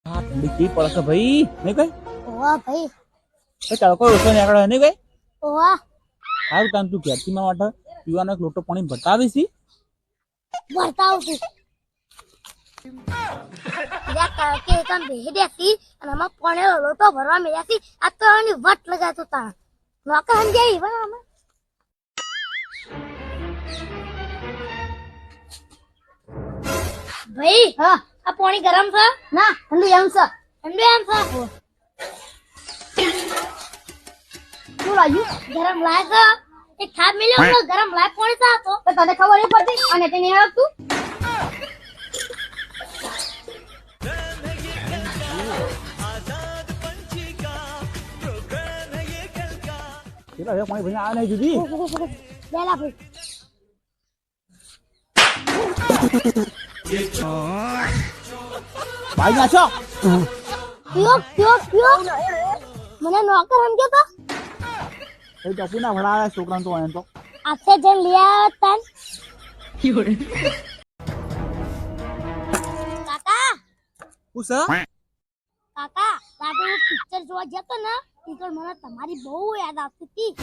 હા ઠંડી કેવી પડે છે ભાઈ નહીં કઈ ઓવા ભાઈ તડકો ઓછો નીકળે નહીં કઈ ઓવા સારું કામ તું ખેતીમાં માટે પીવાનો એક લોટો પાણી બતાવીશ ભરતાવ છું કે કામ બેહી દેસી અને આમાં કોણે લોટો ભરવા મેયાસી આ તો એની વટ લગાતો તા નોકર સમજાઈ હવે આમાં ભાઈ હા આ પાણી ગરમ છે ના ઠંડુ એમ છે ઠંડુ એમ છે શું લાગ્યું ગરમ લાગે એક ખાબ મિલ્યો તો ગરમ લાગ પાણી સા તો તને ખબર નહીં પડતી અને તેને આવતું કેટલા પાણી ભાઈ આ નહીં જુદી લેલા ભાઈ ભાઈ નાચો પીઓ મને નોકર સમજ્યો તો એ તો પુના ભણાવે છોકરાને તો એમ તો આપસે જન લિયા તન કાકા પૂછ કાકા રાતે હું પિક્ચર જોવા જતો ને ઈકર મને તમારી બહુ યાદ આવતી હતી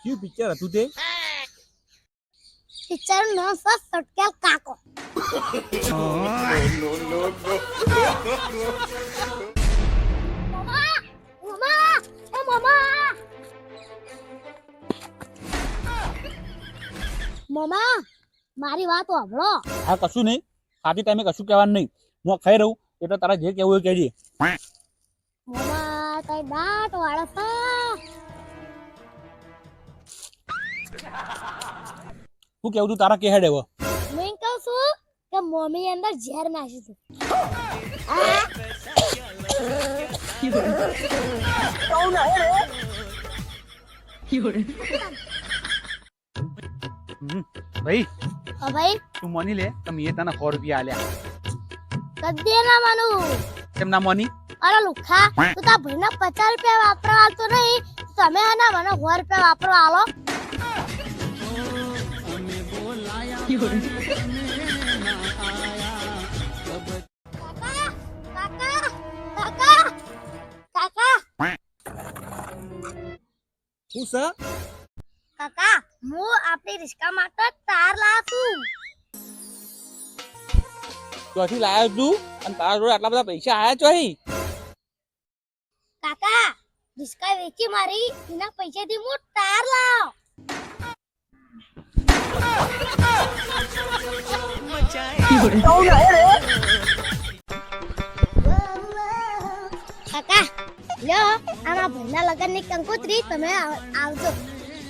કયું પિક્ચર હતું તે પિક્ચર નો સટકેલ કાકો મમ્મા મમ્મા એ મમ્મા મમ્મા મારી વાત સાંભળો હા કશું નહીં ખાતી ટાઈમે કશું કહેવાનું નહીં હું ખાઈ રહું એટલે તારા જે કહેવું એ કહેજે મમ્મા તઈ દાંત વાળા શું કેવું તું તારા કે હેડ હવે મેં કહું છું કે મમ્મી અંદર ઝેર નાખી છે ભાઈ ભાઈ તું મની લે તો મેં તને 100 રૂપિયા આલ્યા કદે ના માનું કેમ ના મની અરે લુખા તું તા ભાઈને 50 રૂપિયા વાપરવા આલતો નહીં તમે હે મને 100 રૂપિયા વાપરવા આલો કાકા હું આપણી રિસ્કા માટે તાર લાવું ચોથી લાયો તું અને તારા જોડે આટલા બધા પૈસા આયા ચોહી કાકા રિસ્કા વેચી મારી એના પૈસાથી હું તાર લાવ કાકા લ્યો આમાં ભાઈના લગનની કંકોત્રી તમે આવજો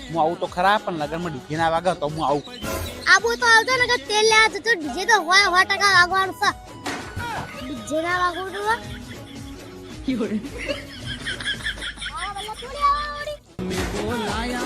હું આવું તો ખરા પણ લગનમાં ડીજે ના વાગે તો હું આવું આબુ તો આવજો ને કે તેલ લેવા તો ડીજે તો હોય 100% વાગવાનું છે ડીજે ના વાગવું તો આ વલ્લા થોડી આવડી